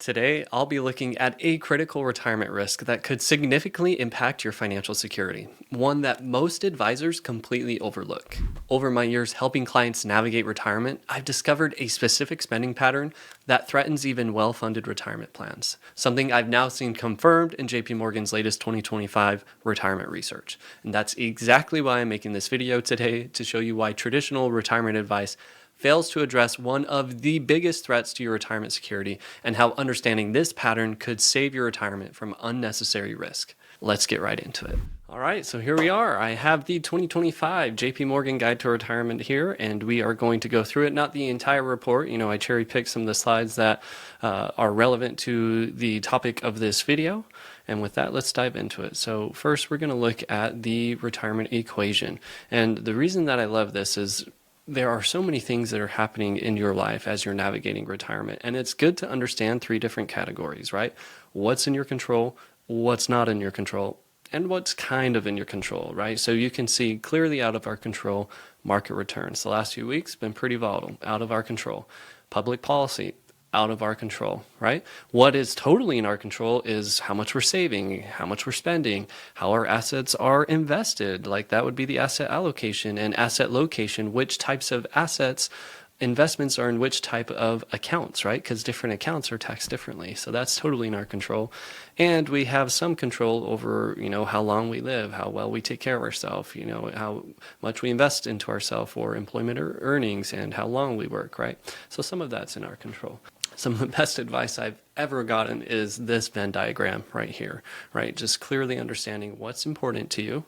Today, I'll be looking at a critical retirement risk that could significantly impact your financial security, one that most advisors completely overlook. Over my years helping clients navigate retirement, I've discovered a specific spending pattern that threatens even well-funded retirement plans, something I've now seen confirmed in JP Morgan's latest 2025 retirement research. And that's exactly why I'm making this video today, to show you why traditional retirement advice fails to address one of the biggest threats to your retirement security and how understanding this pattern could save your retirement from unnecessary risk. Let's get right into it. All right, so here we are. I have the 2025 JP Morgan Guide to Retirement here, and we are going to go through it, not the entire report. I cherry picked some of the slides that are relevant to the topic of this video. And with that, let's dive into it. So first, we're going to look at the retirement equation. And the reason that I love this is there are so many things that are happening in your life as you're navigating retirement. And it's good to understand three different categories, right? What's in your control, what's not in your control, and what's kind of in your control, right? So you can see clearly out of our control, market returns. The last few weeks been pretty volatile, out of our control. Public policy, out of our control, right? What is totally in our control is how much we're saving, how much we're spending, how our assets are invested. Like that would be the asset allocation and asset location, which types of assets investments are in which type of accounts, right? Because different accounts are taxed differently. So that's totally in our control. And we have some control over, how long we live, how well we take care of ourselves, how much we invest into ourselves for employment or earnings, and how long we work, right? So some of that's in our control. Some of the best advice I've ever gotten is this Venn diagram right here, right? Just clearly understanding what's important to you,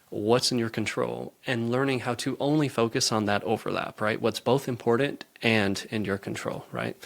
what's in your control, and learning how to only focus on that overlap, right? What's both important and in your control, right?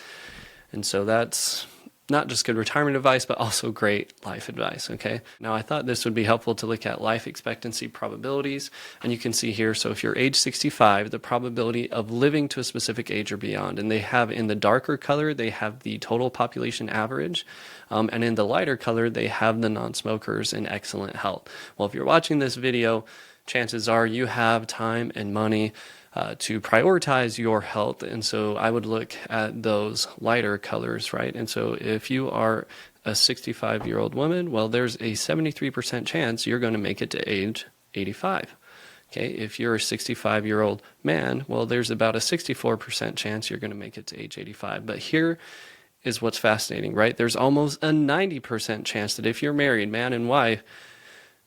And so that's not just good retirement advice, but also great life advice, okay? Now, I thought this would be helpful to look at life expectancy probabilities. And you can see here, so if you're age 65, the probability of living to a specific age or beyond, and they have in the darker color, they have the total population average. And in the lighter color, they have the non-smokers in excellent health. Well, if you're watching this video, chances are you have time and money to prioritize your health. And so I would look at those lighter colors, right? And so if you are a 65-year-old woman, well, there's a 73% chance you're going to make it to age 85. Okay, if you're a 65-year-old man, well, there's about a 64% chance you're going to make it to age 85. But here is what's fascinating, right? There's almost a 90% chance that if you're married, man and wife,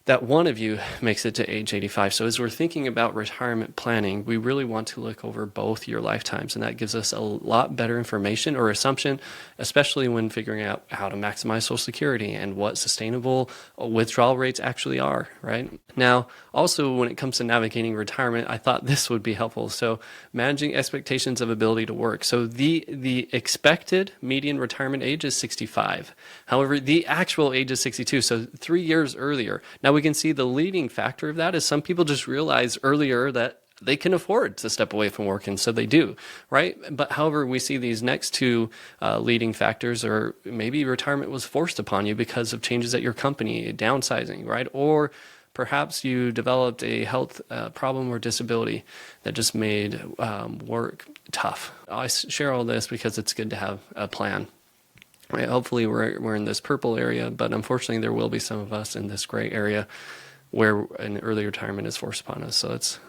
that one of you makes it to age 85. So as we're thinking about retirement planning, we really want to look over both your lifetimes, and that gives us a lot better information or assumption, especially when figuring out how to maximize Social Security and what sustainable withdrawal rates actually are, right? Now, also when it comes to navigating retirement, I thought this would be helpful. So managing expectations of ability to work. So the expected median retirement age is 65. However, the actual age is 62, so 3 years earlier. Now, we can see the leading factor of that is some people just realize earlier that they can afford to step away from work, and so they do, right? But however, we see these next two leading factors, or maybe retirement was forced upon you because of changes at your company, downsizing, right? Or perhaps you developed a health problem or disability that just made work tough. I share all this because it's good to have a plan. Right, hopefully we're in this purple area, but unfortunately there will be some of us in this gray area where an early retirement is forced upon us. So let's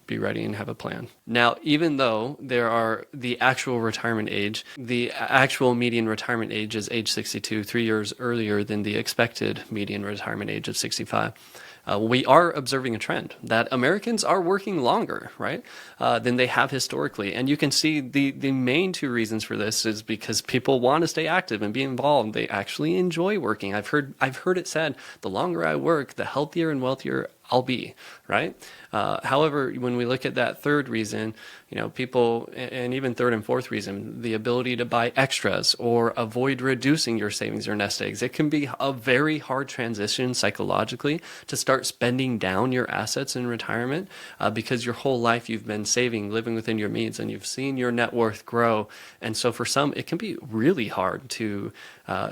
be ready and have a plan. Now, even though there are the actual retirement age, the actual median retirement age is age 62, 3 years earlier than the expected median retirement age of 65. We are observing a trend that Americans are working longer, right, than they have historically. And you can see the main two reasons for this is because people want to stay active and be involved. They actually enjoy working. I've heard it said, the longer I work, the healthier and wealthier I'll be, right? However, when we look at that third reason, people, and even third and fourth reason, the ability to buy extras or avoid reducing your savings or nest eggs, it can be a very hard transition psychologically to start spending down your assets in retirement because your whole life you've been saving, living within your means, and you've seen your net worth grow. And so for some, it can be really hard to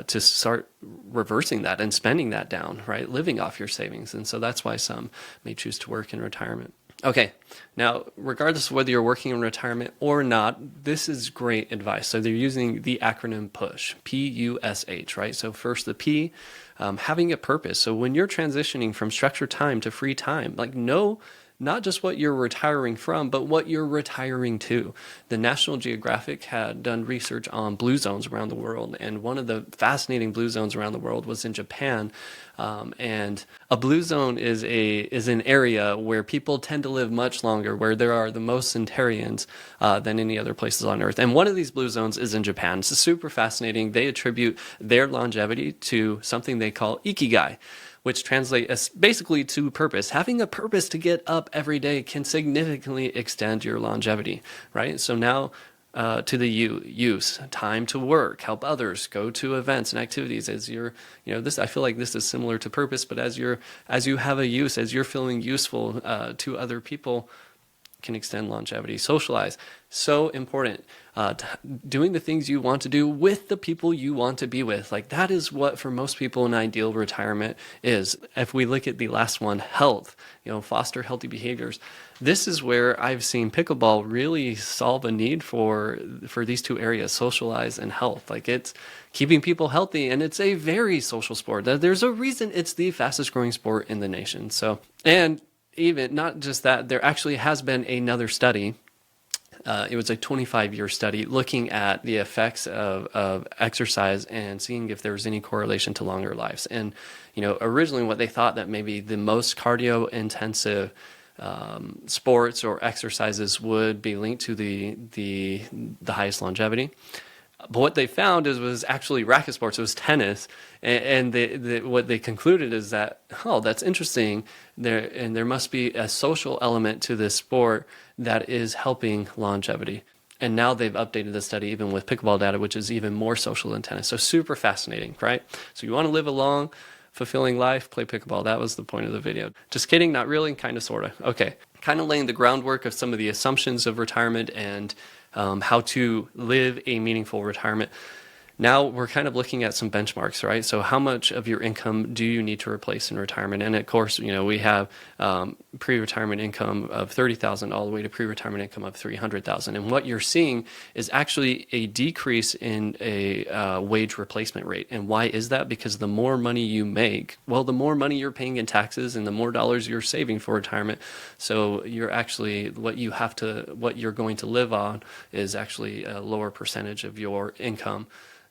start reversing that and spending that down, right? Living off your savings. And so that's why some may choose to work in retirement. Okay, now regardless of whether you're working in retirement or not, this is great advice. So they're using the acronym PUSH, P-U-S-H, right? So first the P, having a purpose. So when you're transitioning from structured time to free time, like know not just what you're retiring from, but what you're retiring to. The National Geographic had done research on blue zones around the world, and one of the fascinating blue zones around the world was in Japan. And a blue zone is an area where people tend to live much longer, where there are the most centenarians than any other places on Earth. And one of these blue zones is in Japan. It's super fascinating. They attribute their longevity to something they call ikigai, which translates as basically to purpose. Having a purpose to get up every day can significantly extend your longevity, right? So now to the use, time to work, help others, go to events and activities as you're, this, I feel like this is similar to purpose, but as you have a use, as you're feeling useful to other people, can extend longevity. Socialize, so important. Doing the things you want to do with the people you want to be with. Like that is what for most people an ideal retirement is. If we look at the last one, health, foster healthy behaviors. This is where I've seen pickleball really solve a need for these two areas, socialize and health. Like it's keeping people healthy, and it's a very social sport. There's a reason it's the fastest growing sport in the nation. So, and even not just that, there actually has been another study. It was a 25-year study looking at the effects of exercise and seeing if there was any correlation to longer lives. And, originally what they thought that maybe the most cardio-intensive sports or exercises would be linked to the highest longevity. But what they found was actually racket sports. It was tennis, and what they concluded is that, that's interesting. There must be a social element to this sport that is helping longevity. And now they've updated the study even with pickleball data, which is even more social than tennis. So super fascinating, right? So you want to live a long, fulfilling life, play pickleball. That was the point of the video. Just kidding, not really, kind of, sort of. Okay, kind of laying the groundwork of some of the assumptions of retirement and how to live a meaningful retirement. Now we're kind of looking at some benchmarks, right? So how much of your income do you need to replace in retirement? And of course, we have pre-retirement income of $30,000 all the way to pre-retirement income of $300,000. And what you're seeing is actually a decrease in a wage replacement rate. And why is that? Because the more money you make, the more money you're paying in taxes and the more dollars you're saving for retirement. So you're actually, what you're going to live on is actually a lower percentage of your income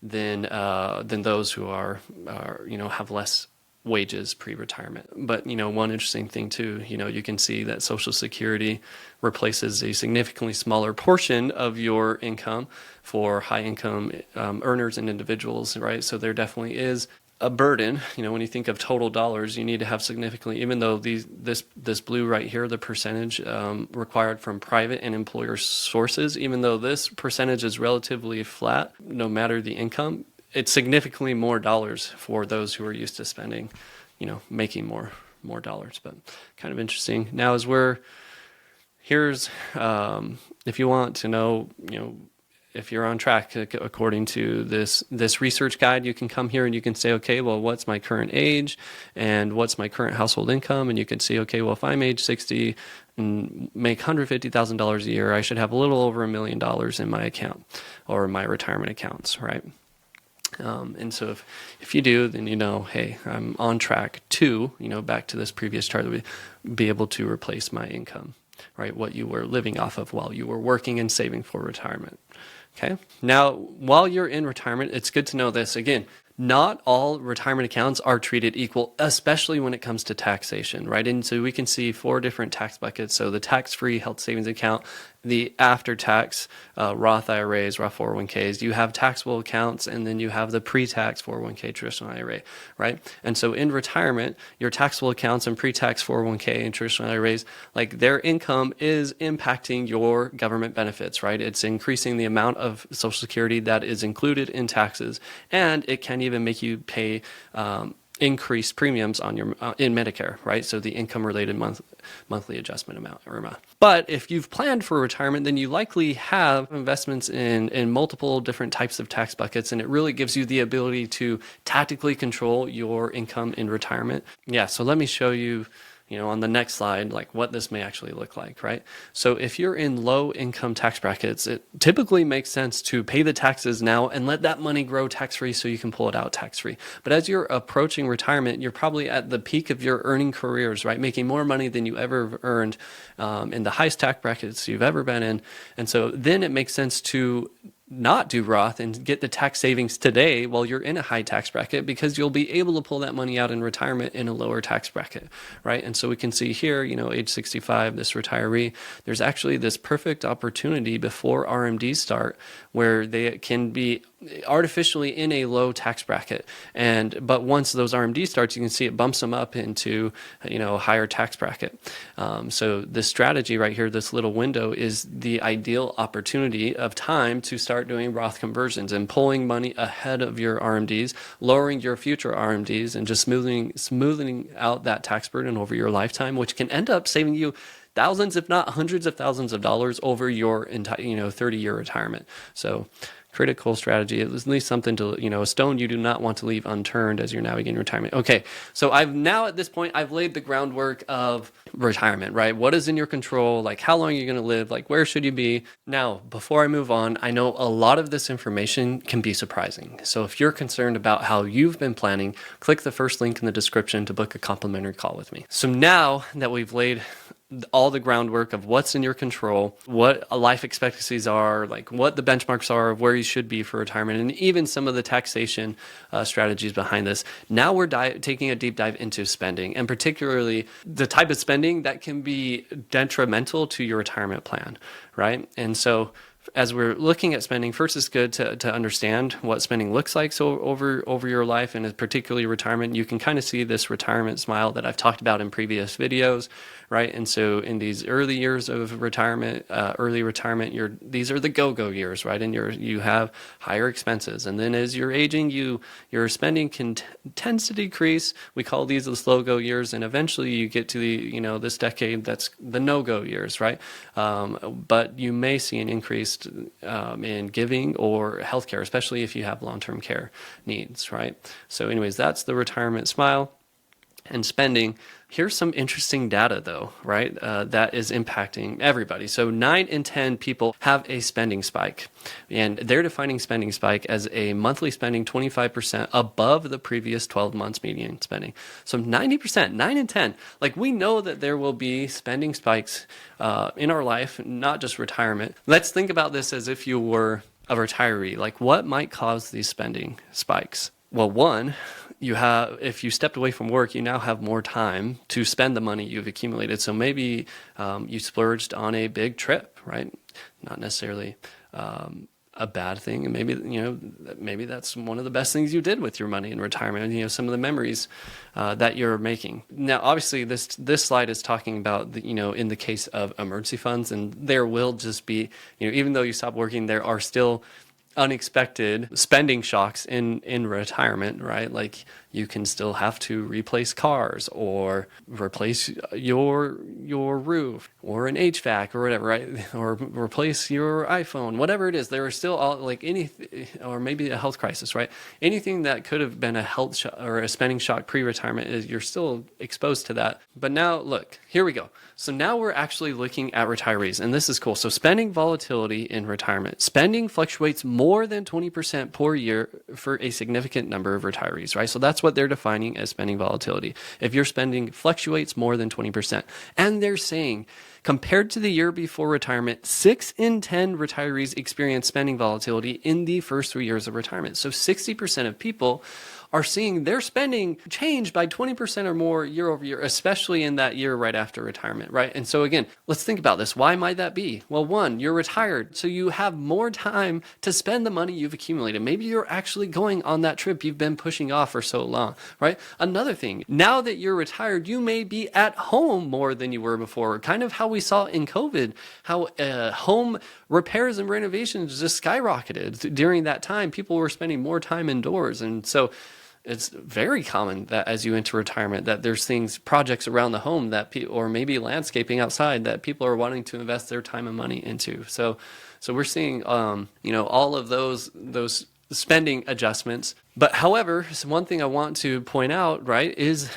than those who are have less wages pre-retirement. But one interesting thing too, you can see that Social Security replaces a significantly smaller portion of your income for high income earners and individuals, right? So there definitely is a burden. When you think of total dollars, you need to have significantly, even though this blue right here, the percentage required from private and employer sources, even though this percentage is relatively flat, no matter the income, it's significantly more dollars for those who are used to spending, making more dollars. But kind of interesting. Now, here's if you want to know, if you're on track according to this research guide, you can come here and you can say, okay, well, what's my current age and what's my current household income? And you can see, okay, well, if I'm age 60 and make $150,000 a year, I should have a little over $1 million in my account or my retirement accounts, right? And so if you do, then hey, I'm on track to, back to this previous chart, be able to replace my income, right? What you were living off of while you were working and saving for retirement. Okay. Now, while you're in retirement, it's good to know this. Again, not all retirement accounts are treated equal, especially when it comes to taxation, right? And so we can see 4 different tax buckets. So the tax-free health savings account, the after-tax Roth IRAs, Roth 401ks, you have taxable accounts, and then you have the pre-tax 401k traditional IRA, right? And so in retirement, your taxable accounts and pre-tax 401k and traditional IRAs, like their income is impacting your government benefits, right? It's increasing the amount of Social Security that is included in taxes, and it can even make you pay increased premiums on your in Medicare, right? So the income-related monthly adjustment amount, IRMA. But if you've planned for retirement, then you likely have investments in multiple different types of tax buckets, and it really gives you the ability to tactically control your income in retirement. Yeah, so let me show you on the next slide, like what this may actually look like, right? So if you're in low income tax brackets, it typically makes sense to pay the taxes now and let that money grow tax-free so you can pull it out tax-free. But as you're approaching retirement, you're probably at the peak of your earning careers, right? Making more money than you ever earned in the highest tax brackets you've ever been in. And so then it makes sense to not do Roth and get the tax savings today while you're in a high tax bracket, because you'll be able to pull that money out in retirement in a lower tax bracket, right? And so we can see here, age 65, this retiree, there's actually this perfect opportunity before RMDs start where they can be artificially in a low tax bracket. But once those RMD starts, you can see it bumps them up into, a higher tax bracket. So this strategy right here, this little window, is the ideal opportunity of time to start doing Roth conversions and pulling money ahead of your RMDs, lowering your future RMDs, and just smoothing out that tax burden over your lifetime, which can end up saving you thousands, if not hundreds of thousands of dollars over your entire, 30-year retirement. So critical strategy, at least something to, a stone you do not want to leave unturned as you're navigating retirement. Okay, so at this point, I've laid the groundwork of retirement, right? What is in your control? Like, how long are you going to live? Like, where should you be? Now, before I move on, I know a lot of this information can be surprising. So if you're concerned about how you've been planning, click the first link in the description to book a complimentary call with me. So now that we've laid all the groundwork of what's in your control, what life expectancies are, like what the benchmarks are of where you should be for retirement, and even some of the taxation strategies behind this. Now we're taking a deep dive into spending, and particularly the type of spending that can be detrimental to your retirement plan, right? And so as we're looking at spending, first it's good to understand what spending looks like so over your life, and particularly retirement. You can kind of see this retirement smile that I've talked about in previous videos, right? And so in these early years of retirement, these are the go-go years, right? And you have higher expenses. And then as you're aging, your spending tends to decrease. We call these the slow-go years. And eventually you get to this decade, that's the no-go years, right? But you may see an increase in giving or healthcare, especially if you have long-term care needs, right? So anyways, that's the retirement smile and spending. Here's some interesting data though, right? That is impacting everybody. So 9 in 10 people have a spending spike, and they're defining spending spike as a monthly spending 25% above the previous 12 months median spending. So 90%, 9 in 10, like we know that there will be spending spikes in our life, not just retirement. Let's think about this as if you were a retiree. Like what might cause these spending spikes? Well, one, if you stepped away from work, you now have more time to spend the money you've accumulated. So maybe you splurged on a big trip, right? Not necessarily a bad thing. And maybe that's one of the best things you did with your money in retirement. Some of the memories that you're making. Now, obviously, this slide is talking about in the case of emergency funds, and there will just be even though you stop working, there are still unexpected spending shocks in retirement, right? Like you can still have to replace cars or replace your roof or an HVAC or whatever, right? Or replace your iPhone, whatever it is. There are still or maybe a health crisis, right? Anything that could have been a health or a spending shock pre-retirement, you're still exposed to that. But now look, here we go. So now we're actually looking at retirees, and this is cool. So spending volatility in retirement. Spending fluctuates more than 20% per year for a significant number of retirees, right? So that's what they're defining as spending volatility. If your spending fluctuates more than 20%. And they're saying, compared to the year before retirement, 6 in 10 retirees experience spending volatility in the first 3 years of retirement. So 60% of people are seeing their spending change by 20% or more year over year, especially in that year right after retirement, right? And so again, let's think about this. Why might that be? Well, one, you're retired, so you have more time to spend the money you've accumulated. Maybe you're actually going on that trip you've been pushing off for so long, right? Another thing, now that you're retired, you may be at home more than you were before, kind of how we saw in COVID, how home repairs and renovations just skyrocketed. During that time, people were spending more time indoors. And so it's very common that as you enter retirement, that there's projects around the home or maybe landscaping outside that people are wanting to invest their time and money into. So we're seeing, all of those spending adjustments. But however, one thing I want to point out, right, is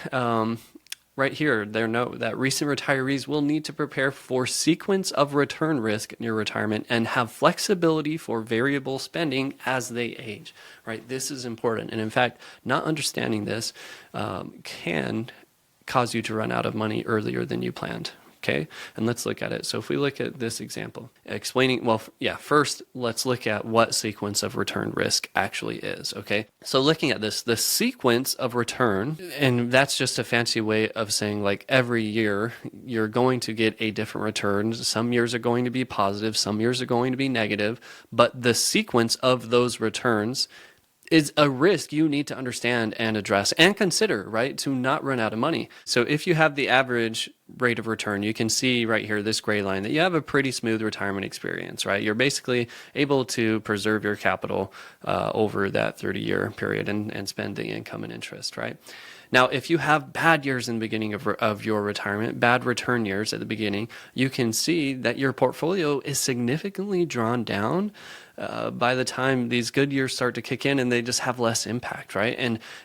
right here, their note that recent retirees will need to prepare for sequence of return risk in your retirement and have flexibility for variable spending as they age, right? This is important. And in fact, not understanding this can cause you to run out of money earlier than you planned. Okay, and let's look at it. So if we look at this example, explaining, well, yeah, first let's look at what sequence of return risk actually is. Okay, so looking at this, the sequence of return, and that's just a fancy way of saying like every year you're going to get a different return. Some years are going to be positive, some years are going to be negative, but the sequence of those returns is a risk you need to understand and address and consider, right, to not run out of money. So if you have the average rate of return, you can see right here, this gray line, that you have a pretty smooth retirement experience, right? You're basically able to preserve your capital over that 30-year period and spend the income and interest, right? Now, if you have bad years in the beginning of your retirement, bad return years at the beginning, you can see that your portfolio is significantly drawn down by the time these good years start to kick in, and they just have less impact, right?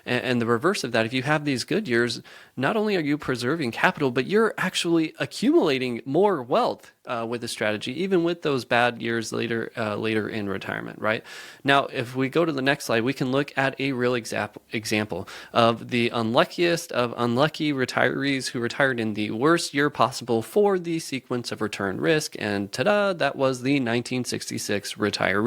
And the reverse of that, if you have these good years, not only are you preserving capital, but you're actually accumulating more wealth with the strategy, even with those bad years later in retirement, right? Now, if we go to the next slide, we can look at a real example of the unluckiest of unlucky retirees who retired in the worst year possible for the sequence of return risk, and ta-da, that was the 1966 retiree.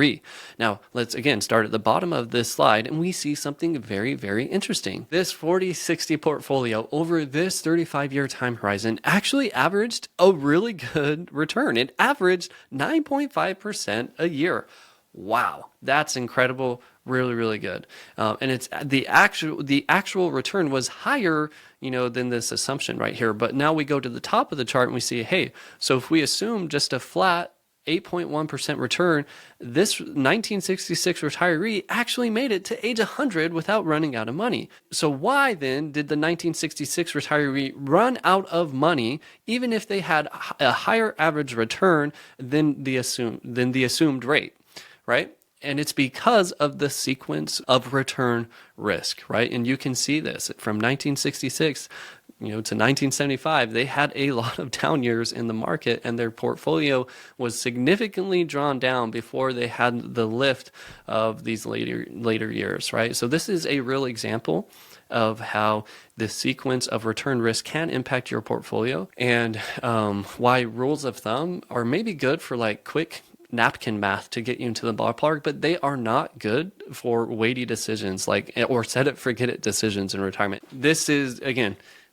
Now, let's again start at the bottom of this slide, and we see something very, very interesting. This 40-60 portfolio over this 35-year time horizon actually averaged a really good return. It averaged 9.5% a year. Wow, that's incredible. Really, really good. And it's the actual return was higher, than this assumption right here. But now we go to the top of the chart and we see, hey, so if we assume just a flat 8.1% return, this 1966 retiree actually made it to age 100 without running out of money. So why then did the 1966 retiree run out of money, even if they had a higher average return than the assumed rate, right? And it's because of the sequence of return risk, right? And you can see this from 1966 to 1975, they had a lot of down years in the market, and their portfolio was significantly drawn down before they had the lift of these later years, right? So this is a real example of how the sequence of return risk can impact your portfolio, and why rules of thumb are maybe good for like quick napkin math to get you into the ballpark, but they are not good for weighty decisions or set it forget it decisions in retirement.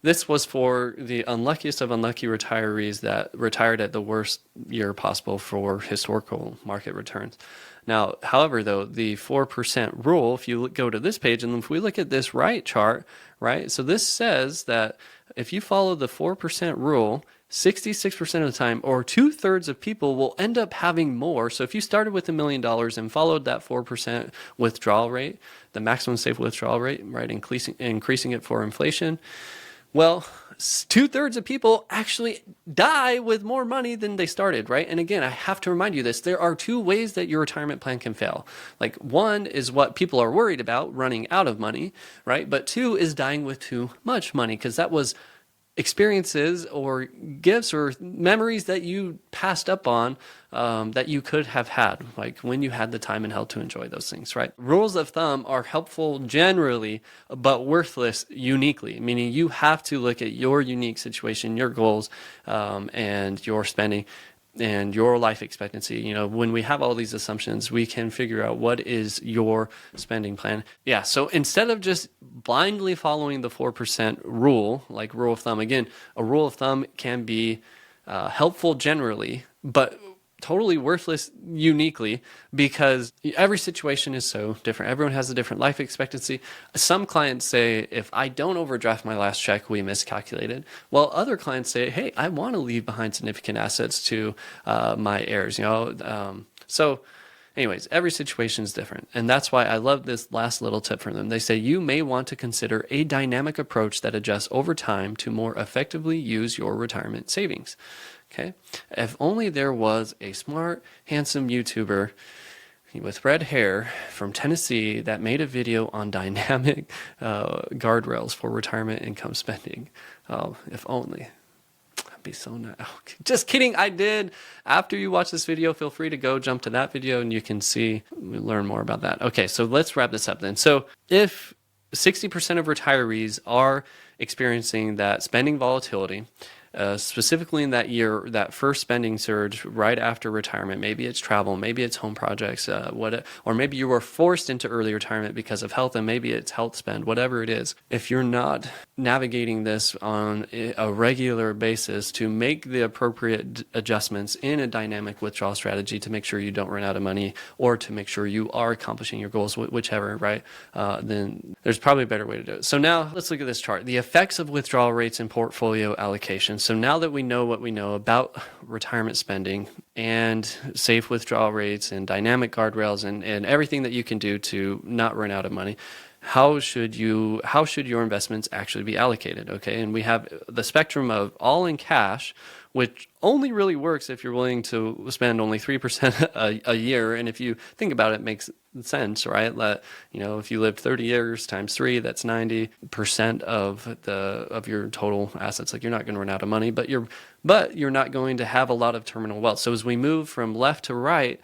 This was for the unluckiest of unlucky retirees that retired at the worst year possible for historical market returns. Now, however, though, the 4% rule, if you go to this page and if we look at this right chart, right, so this says that if you follow the 4% rule, 66% of the time, or 2/3 of people will end up having more. So if you started with $1 million and followed that 4% withdrawal rate, the maximum safe withdrawal rate, right, increasing it for inflation, well, 2/3 of people actually die with more money than they started, right? And again, I have to remind you this. There are two ways that your retirement plan can fail. Like, one is what people are worried about, running out of money, right? But two is dying with too much money, because that was experiences or gifts or memories that you passed up on that you could have had, like when you had the time and health to enjoy those things, right? Rules of thumb are helpful generally, but worthless uniquely, meaning you have to look at your unique situation, your goals, and your spending and your life expectancy. When we have all these assumptions, we can figure out what is your spending plan. Yeah, so instead of just blindly following the 4% rule, like rule of thumb, again, a rule of thumb can be helpful generally, but totally worthless uniquely, because every situation is so different. Everyone has a different life expectancy. Some clients say, if I don't overdraft my last check, we miscalculated. While other clients say, hey, I want to leave behind significant assets to my heirs. So anyways, every situation is different. And that's why I love this last little tip from them. They say you may want to consider a dynamic approach that adjusts over time to more effectively use your retirement savings. Okay, if only there was a smart, handsome YouTuber with red hair from Tennessee that made a video on dynamic guardrails for retirement income spending. Oh, if only. That'd be so nice. Oh, just kidding. I did. After you watch this video, feel free to go jump to that video and you can learn more about that. Okay, so let's wrap this up then. So if 60% of retirees are experiencing that spending volatility, specifically in that year, that first spending surge right after retirement. Maybe it's travel, maybe it's home projects, or maybe you were forced into early retirement because of health, and maybe it's health spend, whatever it is. If you're not navigating this on a regular basis to make the appropriate adjustments in a dynamic withdrawal strategy to make sure you don't run out of money or to make sure you are accomplishing your goals, whichever, right? Then there's probably a better way to do it. So now let's look at this chart. The effects of withdrawal rates and portfolio allocation. So now that we know what we know about retirement spending and safe withdrawal rates and dynamic guardrails and everything that you can do to not run out of money, how should your investments actually be allocated? Okay, and we have the spectrum of all in cash, which only really works if you're willing to spend only 3% a year. And if you think about it, it makes sense, right? If you lived 30 years times 3, that's 90% of your total assets. Like, you're not going to run out of money, but you're not going to have a lot of terminal wealth. So as we move from left to right,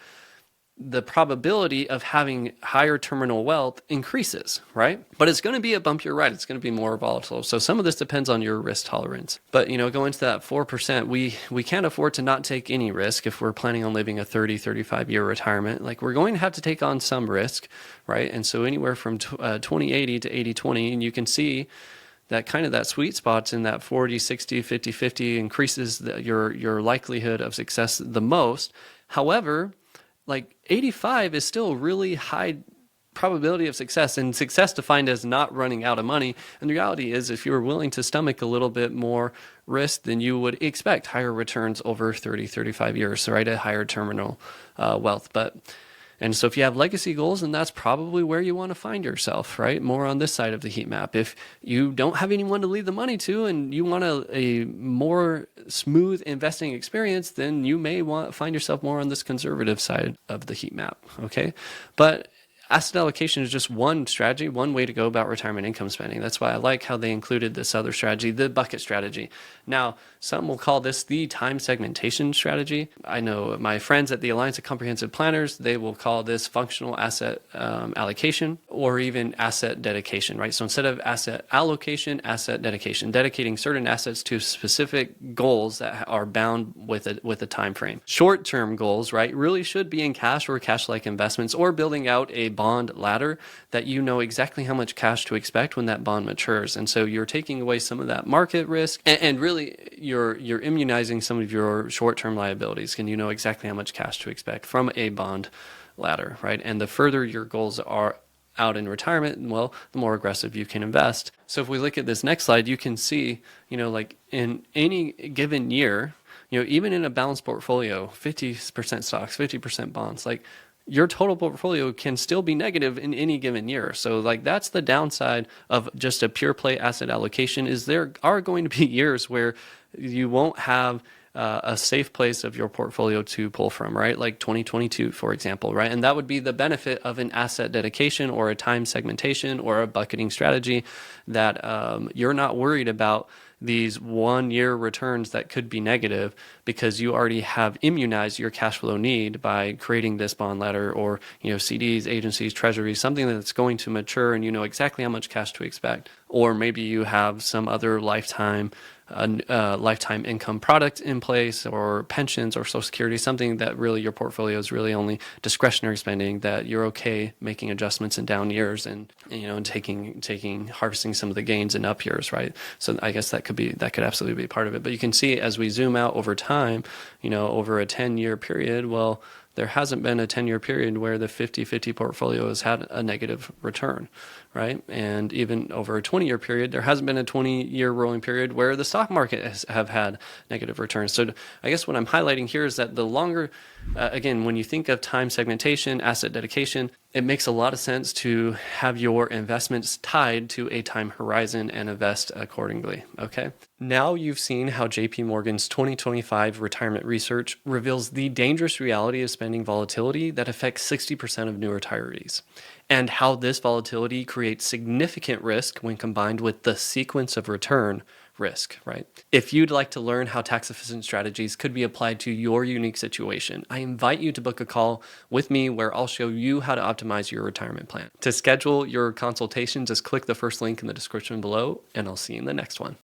the probability of having higher terminal wealth increases, right? But it's going to be a bumpier ride. It's going to be more volatile. So some of this depends on your risk tolerance. But, going to that 4%, we can't afford to not take any risk if we're planning on living a 30, 35-year retirement. Like, we're going to have to take on some risk, right? And so anywhere from 20-80 to 80-20, and you can see that kind of that sweet spot's in that 40-60, 50-50 increases your likelihood of success the most. However, like 85 is still a really high probability of success, and success defined as not running out of money. And the reality is, if you're willing to stomach a little bit more risk, then you would expect higher returns over 30, 35 years, so right, a higher terminal wealth. And so if you have legacy goals, then that's probably where you want to find yourself, right? More on this side of the heat map. If you don't have anyone to leave the money to and you want a more smooth investing experience, then you may find yourself more on this conservative side of the heat map, okay? But asset allocation is just one strategy, one way to go about retirement income spending. That's why I like how they included this other strategy, the bucket strategy. Now, some will call this the time segmentation strategy. I know my friends at the Alliance of Comprehensive Planners, they will call this functional asset allocation, or even asset dedication, right? So instead of asset allocation, asset dedication, dedicating certain assets to specific goals that are bound with a time frame. Short-term goals, right, really should be in cash or cash-like investments, or building out a bond ladder that you know exactly how much cash to expect when that bond matures. And so you're taking away some of that market risk, and really you're immunizing some of your short-term liabilities, and you know exactly how much cash to expect from a bond ladder, right? And the further your goals are out in retirement, well, the more aggressive you can invest. So if we look at this next slide, you can see, like in any given year, even in a balanced portfolio, 50% stocks, 50% bonds, like your total portfolio can still be negative in any given year. So like, that's the downside of just a pure play asset allocation, is there are going to be years where you won't have a safe place of your portfolio to pull from, right? Like 2022, for example, right? And that would be the benefit of an asset dedication or a time segmentation or a bucketing strategy, that you're not worried about these 1 year returns that could be negative, because you already have immunized your cash flow need by creating this bond ladder, or CDs, agencies, treasuries, something that's going to mature and you know exactly how much cash to expect. Or maybe you have some other lifetime income product in place, or pensions or Social Security, something that really your portfolio is really only discretionary spending, that you're okay making adjustments in down years and harvesting some of the gains in up years, right? So I guess that could absolutely be part of it. But you can see, as we zoom out over time, over a 10-year period, well, there hasn't been a 10-year period where the 50-50 portfolio has had a negative return, right? And even over a 20-year period, there hasn't been a 20-year rolling period where the stock market have had negative returns. So I guess what I'm highlighting here is that the longer, again, when you think of time segmentation, asset dedication, It makes a lot of sense to have your investments tied to a time horizon and invest accordingly, okay? Now you've seen how JP Morgan's 2025 retirement research reveals the dangerous reality of spending volatility that affects 60% of new retirees, and how this volatility creates significant risk when combined with the sequence of return risk, right? If you'd like to learn how tax efficient strategies could be applied to your unique situation, I invite you to book a call with me where I'll show you how to optimize your retirement plan. To schedule your consultation, just click the first link in the description below, and I'll see you in the next one.